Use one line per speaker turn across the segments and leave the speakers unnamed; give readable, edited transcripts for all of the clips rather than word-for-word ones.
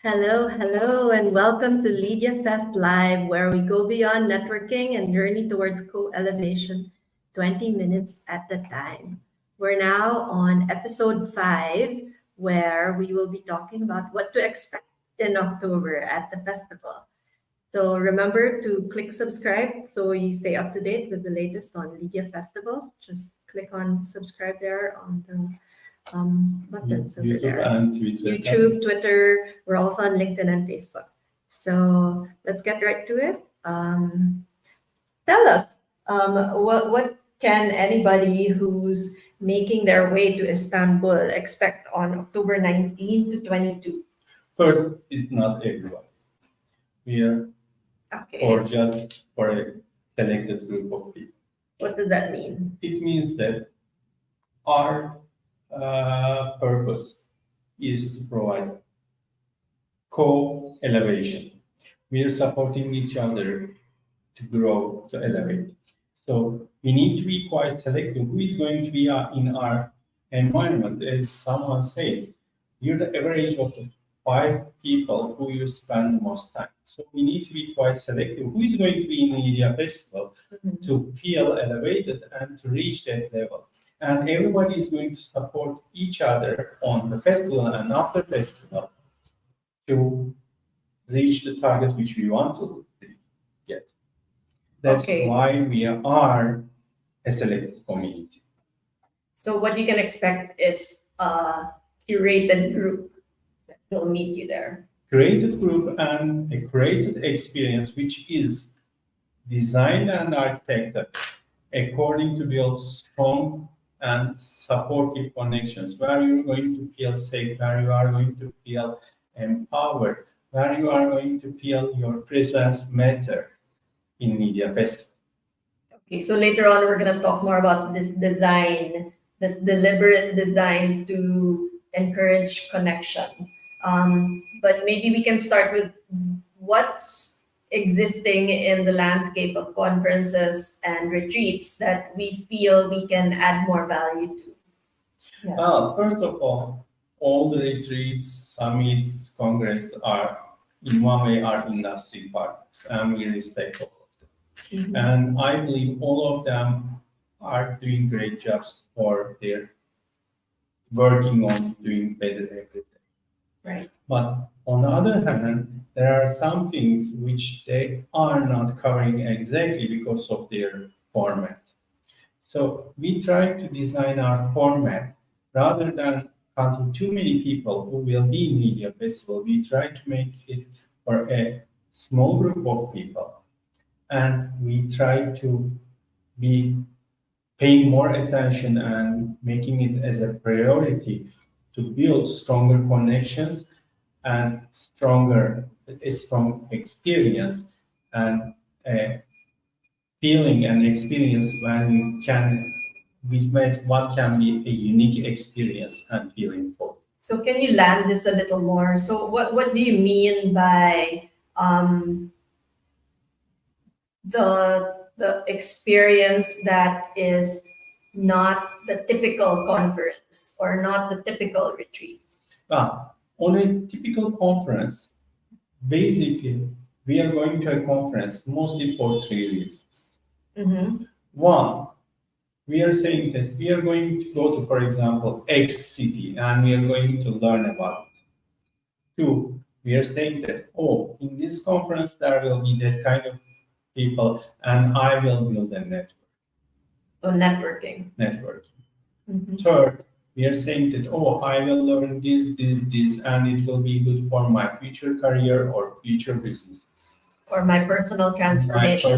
Hello, and welcome to LeadiaFest Live, where we go beyond networking and journey towards co-elevation 20 minutes at a time. We're now on episode 5, where we will be talking about what to expect in October at the festival. So remember to click subscribe so you stay up to date with the latest on Leadia Festival. Just click on subscribe there on the buttons over
YouTube
there.
and Twitter.
YouTube, Twitter. We're also on LinkedIn and Facebook. So let's get right to it. Tell us, what can anybody who's making their way to Istanbul expect on October 19 to 22?
First, it's not everyone. We are or just for a selected group of people.
What does that mean?
It means that our purpose is to provide co-elevation. We are supporting each other to grow, to elevate. So we need to be quite selective. Who is going to be in our environment? As someone said, you're the average of the 5 people who you spend most time. So we need to be quite selective. Who is going to be in the Leadia Festival to feel elevated and to reach that level? And everybody is going to support each other on the festival and after festival to reach the target which we want to get. That's why we are a selected community.
So what you can expect is a curated group that will meet you there.
Curated group and a curated experience which is designed and architected according to build strong and supportive connections, where you're going to feel safe, where you are going to feel empowered, where you are going to feel your presence matter in Leadia Fest.
Okay, so later on we're going to talk more about this design, this deliberate design to encourage connection. But maybe we can start with what's existing in the landscape of conferences and retreats that we feel we can add more value to. Yeah.
Well, first of all the retreats, summits, congress are in one way our industry partners, and we respect all of them. Mm-hmm. And I believe all of them are doing great jobs for their working on doing better every day.
Right.
But on the other hand, there are some things which they are not covering exactly because of their format. So we try to design our format rather than counting too many people who will be in Leadia Festival. We try to make it for a small group of people, and we try to be paying more attention and making it as a priority to build stronger connections and a strong experience and a feeling and experience when you can with what can be a unique experience and feeling for.
So can you land this a little more? So what do you mean by the experience that is not the typical conference or not the typical retreat?
On a typical conference, basically, we are going to a conference mostly for 3 reasons.
Mm-hmm.
1, we are saying that we are going to go to, for example, X city, and we are going to learn about it. 2, we are saying that, in this conference, there will be that kind of people, and I will build a network.
So networking.
Mm-hmm. 3rd, we are saying that, I will learn this, and it will be good for my future career or future businesses.
Or my personal transformation.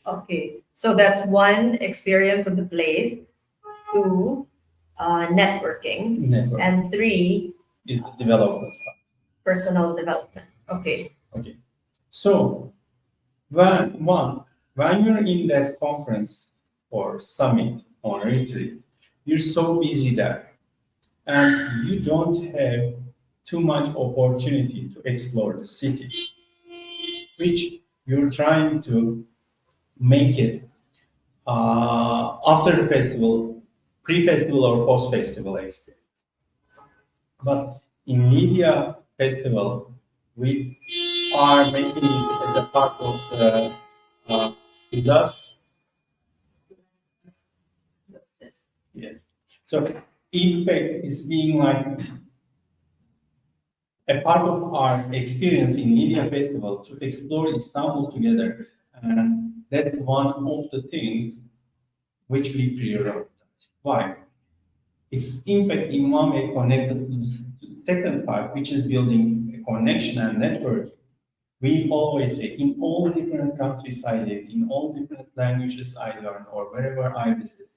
Okay, so that's 1, experience of the place. 2, networking. And 3
is the development part.
Personal development. Okay.
So when you're in that conference or summit or retreat, you're so busy there, and you don't have too much opportunity to explore the city, which you're trying to make it after the festival, pre-festival or post-festival experience. But in Leadia Festival, we are making it as a part of the Silas. Yes. So impact is being like a part of our experience in Leadia Festival to explore Istanbul together. And that's one of the things which we prioritize. Why? Its impact in one way connected to the second part, which is building a connection and networking. We always say in all different countries I live, in all different languages I learn, or wherever I visit,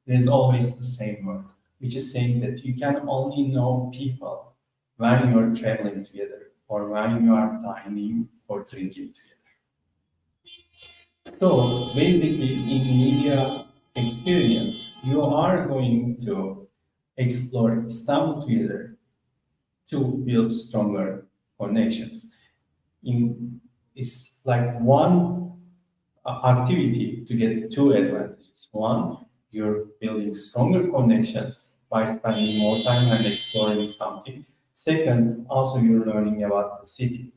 there's always the same word, which is saying that you can only know people when you're traveling together or when you are dining or drinking together. So basically, in media experience, you are going to explore Istanbul together to build stronger connections. It's like one activity to get two advantages. One, you're building stronger connections by spending more time and exploring something. Second, also you're learning about the city.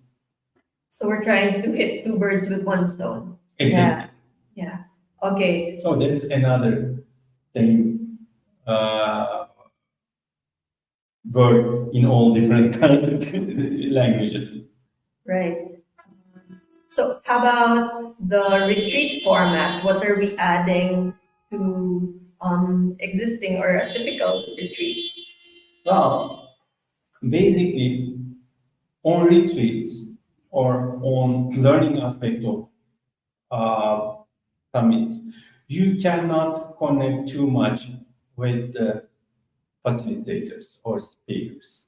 So we're trying to hit two birds with one stone.
Exactly.
Yeah. Okay.
Oh, there's another same word in all different languages.
Right. So how about the retreat format? What are we adding to existing or a typical retreat?
Well, basically, on retreats or on learning aspect of uh, summits, you cannot connect too much with the facilitators or speakers.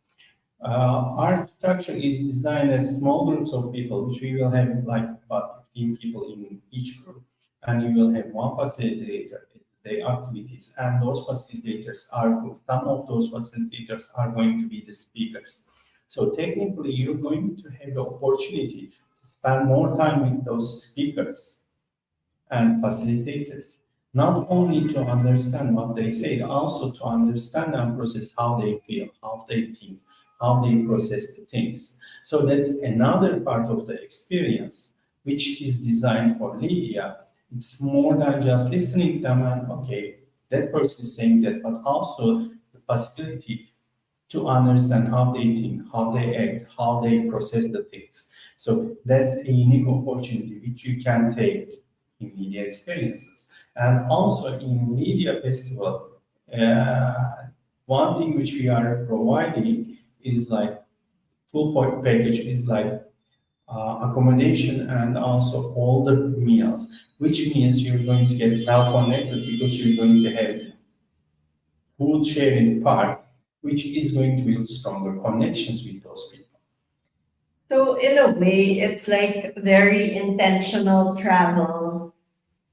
Our structure is designed as small groups of people, which we will have like about 15 people in each group, and you will have one facilitator at the activities, and those facilitators are some of those facilitators are going to be the speakers. So technically, you're going to have the opportunity to spend more time with those speakers and facilitators, not only to understand what they say, also to understand and process how they feel, how they think, how they process the things. So that's another part of the experience, which is designed for Leadia. It's more than just listening to them and, okay, that person is saying that, but also the possibility to understand how they think, how they act, how they process the things. So that's a unique opportunity which you can take in media experiences. And also in Media Festival, one thing which we are providing is like package is like accommodation and also all the meals, which means you're going to get well connected because you're going to have food sharing part, which is going to build stronger connections with those people.
So in a way, it's like very intentional travel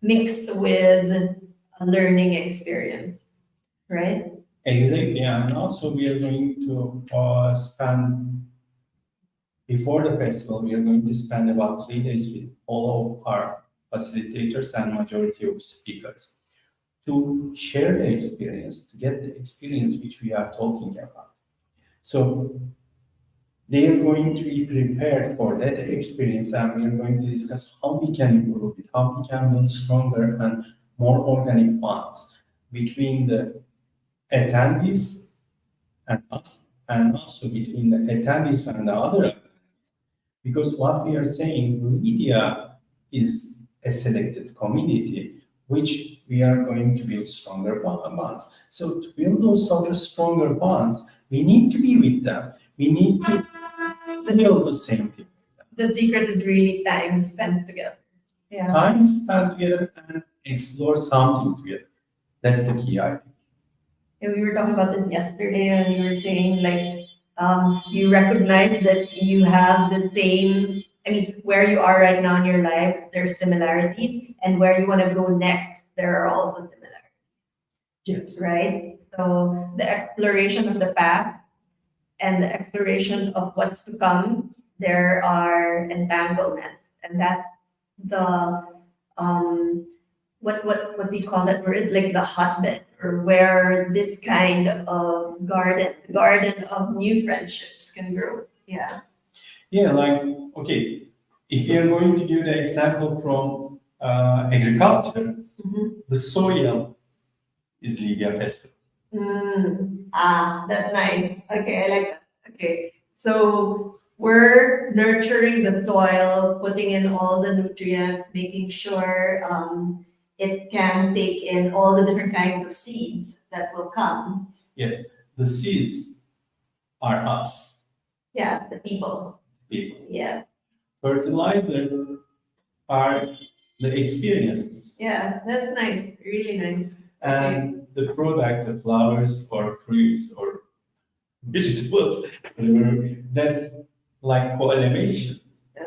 mixed with a learning experience, right?
Exactly, and also we are going to spend before the festival. We are going to spend about 3 days with all of our facilitators and majority of speakers to share the experience, to get the experience which we are talking about. So they are going to be prepared for that experience, and we are going to discuss how we can improve it, how we can build stronger and more organic bonds between the attendees and us, and also between the attendees and the other attendees. Because what we are saying, media is a selected community, which we are going to build stronger bonds. So to build those sort of stronger bonds, we need to be with them. We need to feel the same thing.
The secret is really time spent together. Yeah.
Time spent together and explore something together. That's the key, I think.
Yeah, we were talking about this yesterday, and you were saying like you recognize that you have the same. I mean, where you are right now in your lives, there's similarities, and where you want to go next, there are also similarities.
Yes.
Right. So the exploration of the past and the exploration of what's to come, there are entanglements, and that's the um, what do you call that word? Like the hotbed, or where this kind of garden of new friendships can grow. Yeah.
Yeah, like, okay, if you're going to give the example from agriculture,
Mhm.
the soil is LeadiaFest.
That's nice. Okay, I like that. Okay. So we're nurturing the soil, putting in all the nutrients, making sure it can take in all the different kinds of seeds that will come.
Yes, the seeds are us,
Yeah, the people.
people.
Yeah.
Fertilizers are the experiences.
Yeah, that's nice. Really nice. Okay.
And the product, the flowers or fruits or vegetables, whatever, that's like co-elevation.
Yeah,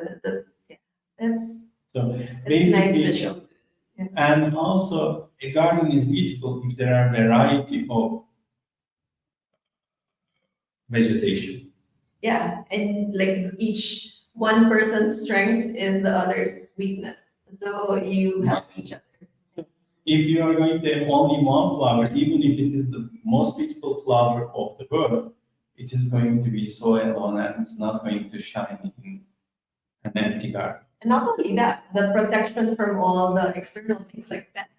that's
So
nice
basically,
visual. Yeah.
and also a garden is beautiful if there are variety of vegetation.
Yeah, and like each one person's strength is the other's weakness. So you help each other.
If you are going to have only one flower, even if it is the most beautiful flower of the world, it is going to be so alone and it's not going to shine in an empty garden.
And not only that, the protection from all the external things like pests.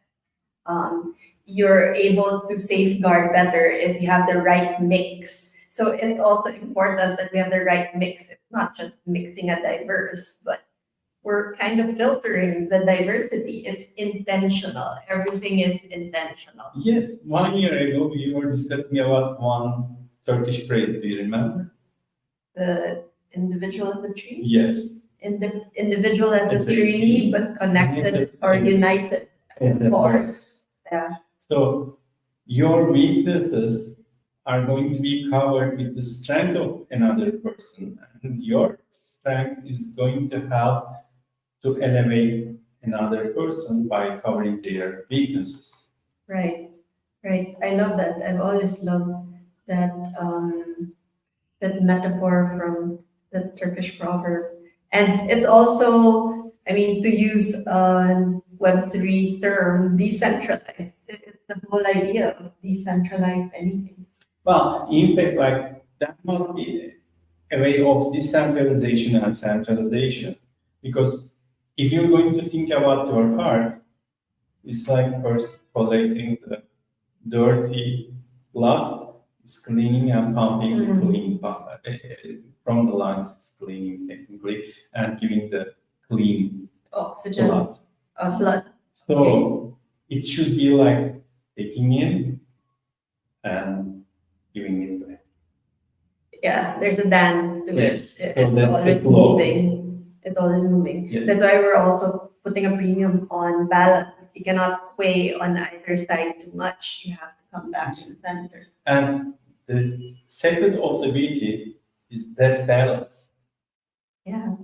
You're able to safeguard better if you have the right mix. So it's also important that we have the right mix. It's not just mixing a diverse, but we're kind of filtering the diversity. It's intentional. Everything is intentional.
Yes, 1 year ago we were discussing about one Turkish phrase. Do you remember?
The individual as a tree.
Yes.
In the individual as
As
a
a
tree,
tree,
but connected
connected
or
as-
united
as a
force. Yeah.
So your weaknesses are going to be covered with the strength of another person, and your strength is going to help to elevate another person by covering their weaknesses.
Right. Right. I love that. I've always loved that that metaphor from the Turkish proverb. And it's also, I mean, to use a Web3 term, decentralized. It's the whole idea of decentralized anything.
Well, in fact, like that must be a way of decentralization and centralization. Because if you're going to think about your heart, it's like first collecting the dirty blood, it's cleaning and pumping the clean from the lungs, it's cleaning technically and giving the clean
Oxygen
blood.
of blood.
So it should be like taking in and giving it back.
Yeah, there's a dance to
Yes,
it.
so
It's
that's the
always
flow.
moving. It's always moving.
Yes.
That's why we're also putting a premium on balance. You cannot sway on either side too much. You have to come back to the center.
And the secret of the beauty is that balance.
Yeah.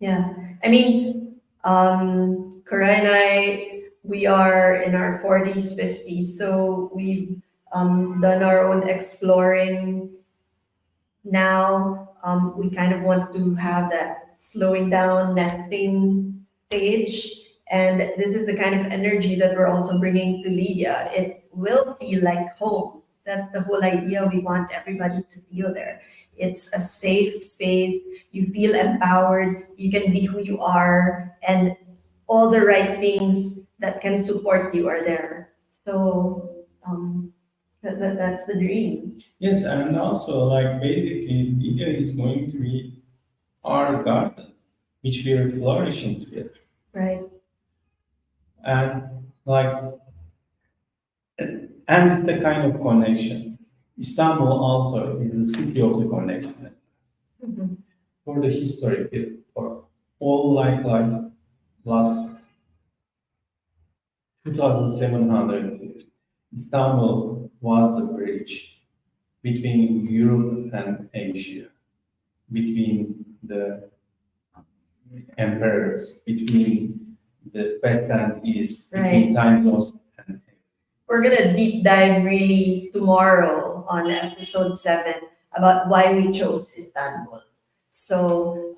Yeah. I mean, Kara and I, we are in our 40s, 50s, so we've done our own exploring. Now, we kind of want to have that slowing down, nesting stage. And this is the kind of energy that we're also bringing to Leadia. It will feel like home. That's the whole idea. We want everybody to feel there. It's a safe space. You feel empowered. You can be who you are, and all the right things that can support you are there. So that's the dream.
Yes, and also like basically Leadia is going to be our garden, which we are flourishing together.
Right.
And like and it's the kind of connection. Istanbul also is the city of the connection.
Mhm.
For the history, for all like last 2,700 years, Istanbul was the bridge between Europe and Asia, between the emperors, between the West and East, between time zones. And
We're gonna deep dive really tomorrow on episode 7 about why we chose Istanbul. So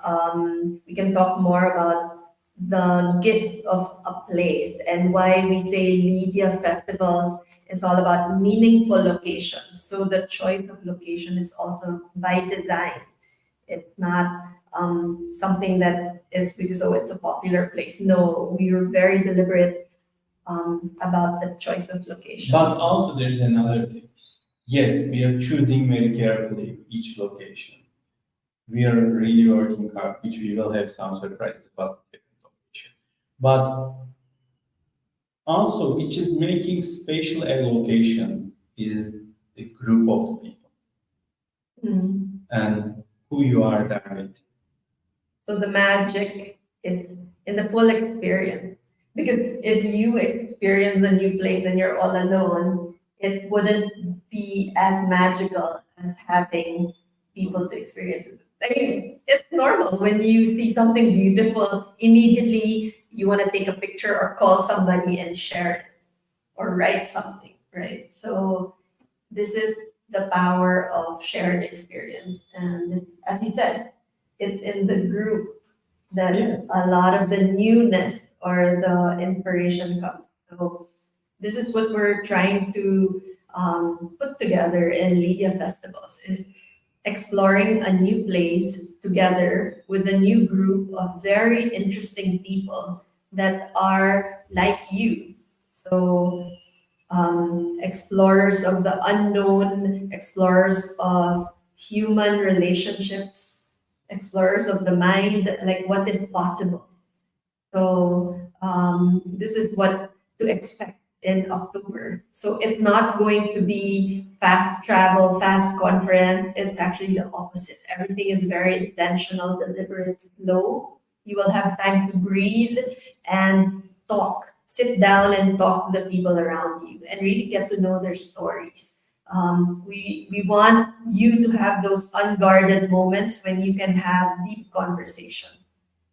we can talk more about the gift of a place, and why we say Leadia Festival is all about meaningful locations. So the choice of location is also by design. It's not something that is because, oh, it's a popular place. No, we were very deliberate about the choice of location.
But also there is another thing. Yes, we are choosing very carefully each location. We are really working hard, which we will have some surprises about the second location. But also, which is making spatial a location is the group of the people and who you are there with.
So the magic is in the full experience. Because if you experience a new place and you're all alone, it wouldn't be as magical as having people to experience it. I mean, it's normal when you see something beautiful, immediately you want to take a picture or call somebody and share it or write something, right? So this is the power of shared experience. And as you said, it's in the group that
Yes.
a lot of the newness or the inspiration comes. So this is what we're trying to put together in Leadia festivals, is exploring a new place together with a new group of very interesting people that are like you. So explorers of the unknown, explorers of human relationships, explorers of the mind, like what is possible. So this is what to expect in October. So it's not going to be fast travel, fast conference. It's actually the opposite. Everything is very intentional, deliberate, slow. You will have time to breathe and talk. Sit down and talk to the people around you and really get to know their stories. We want you to have those unguarded moments when you can have deep conversation,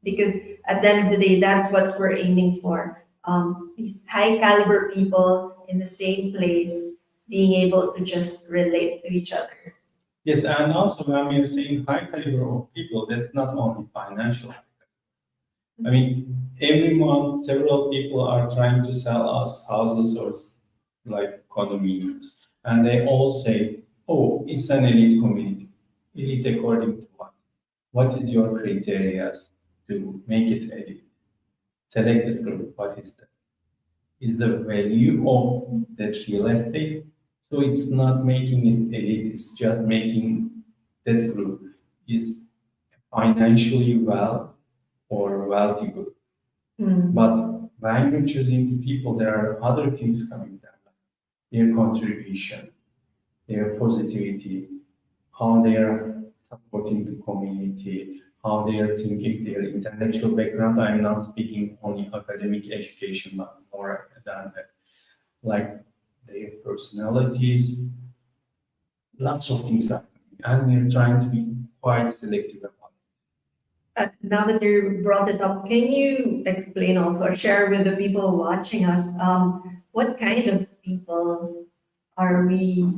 because at the end of the day, that's what we're aiming for. These high caliber people in the same place being able to just relate to each other.
Yes, and also when we are saying high caliber of people, that's not only financial. I mean, every month several people are trying to sell us houses or like condominiums, and they all say, "Oh, it's an elite community." Elite according to what? What is your criteria to make it elite? Selected group. What is that? Is the value of that real estate? So it's not making it elite. It's just making that group is financially well or wealthy group. But when you're choosing the people, there are other things coming down, like their contribution, their positivity, how they are supporting the community, how they are thinking, their intellectual background. I'm not speaking only academic education, but more than that, like their personalities, lots of things are coming, and we're trying to be quite selective about it.
Now that you brought it up, can you explain also or share with the people watching us what kind of people are we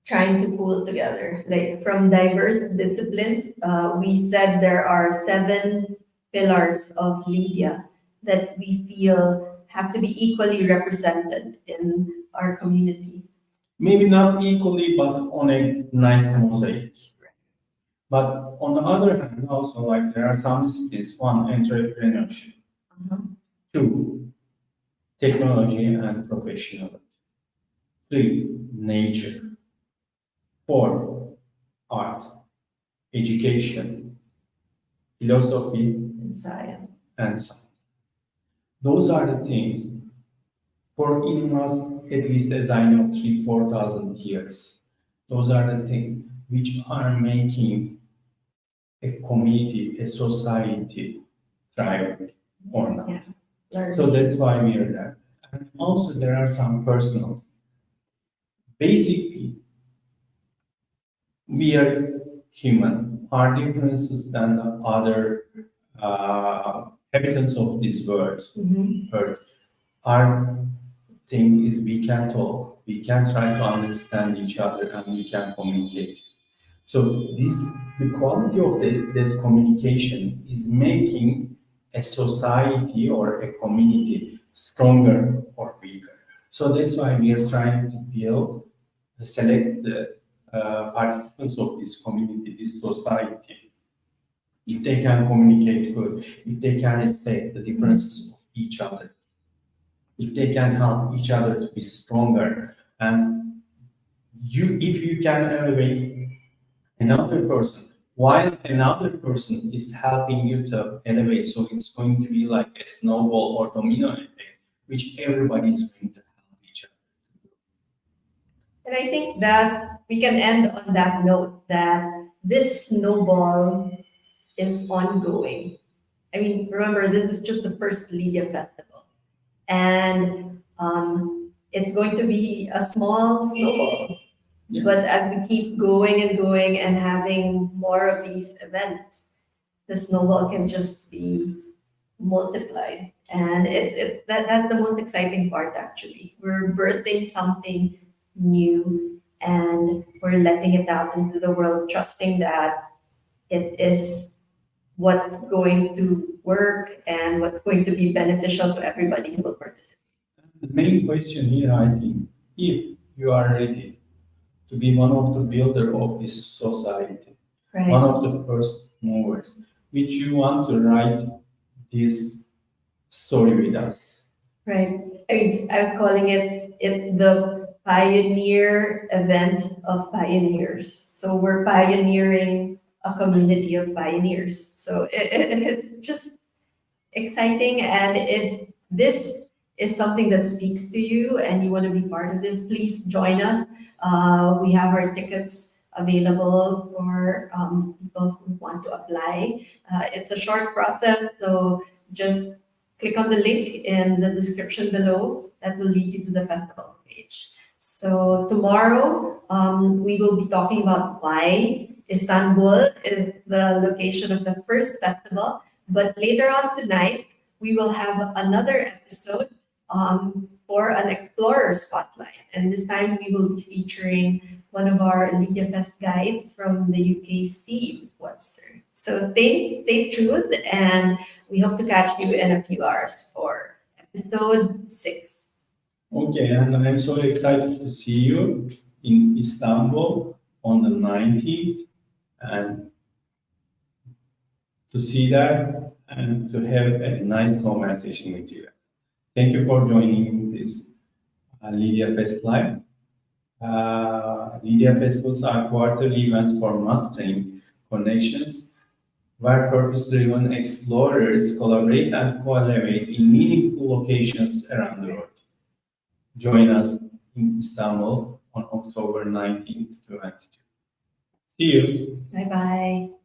trying to pull together? Like from diverse disciplines, we said there are 7 pillars of Leadia that we feel have to be equally represented in our community.
Maybe not equally, but on a nice mosaic. But on the other hand, also like there are some disciplines. One, entrepreneurship. Two, technology and professionalism. Three, nature. Four, art, education, philosophy,
And science.
and science. Those are the things for in us, at least as I know, 3,000-4,000 years. Those are the things which are making a community, a society thriving or not.
Yeah.
So that's why we are there. And also there are some personal. Basically, we are human. Our differences than the other inhabitants of this world, Earth, our thing is we can talk, we can try to understand each other, and we can communicate. So the quality of that communication is making a society or a community stronger or weaker. So that's why we are trying to select the participants of this community, this society. If they can communicate good, if they can respect the differences of each other, if they can help each other to be stronger, and if you can elevate another person while another person is helping you to elevate, so it's going to be like a snowball or domino effect, which everybody is going to help each other.
And I think that we can end on that note that this snowball is ongoing. I mean, remember, this is just the first Leadia festival. And it's going to be a small snowball.
Yeah.
But as we keep going and going and having more of these events, the snowball can just be multiplied. And that's the most exciting part actually. We're birthing something new and we're letting it out into the world, trusting that it is what's going to work and what's going to be beneficial to everybody who will participate.
The main question here, I think, if you are ready to be one of the builder of this society,
Right.
one of the first movers, which you want to write this story with us.
Right. I was calling it's the pioneer event of pioneers. So we're pioneering a community of pioneers. So it's just exciting. And if this is something that speaks to you and you want to be part of this, please join us. We have our tickets available for people who want to apply. It's a short process, so just click on the link in the description below that will lead you to the festival page. So tomorrow, we will be talking about why Istanbul is the location of the first festival. But later on tonight, we will have another episode for an explorer spotlight. And this time we will be featuring one of our LeadiaFest guides from the UK, Steve Webster. So stay tuned, and we hope to catch you in a few hours for episode 6.
Okay, and I'm so excited to see you in Istanbul on the 19th and to see that and to have a nice conversation with you. Thank you for joining this LeadiaFest Live. Leadia Festivals are quarterly events for mastering connections where purpose-driven explorers collaborate and co-elevate in meaningful locations around the world. Join us in Istanbul on October 19th to 22. See you.
Bye-bye.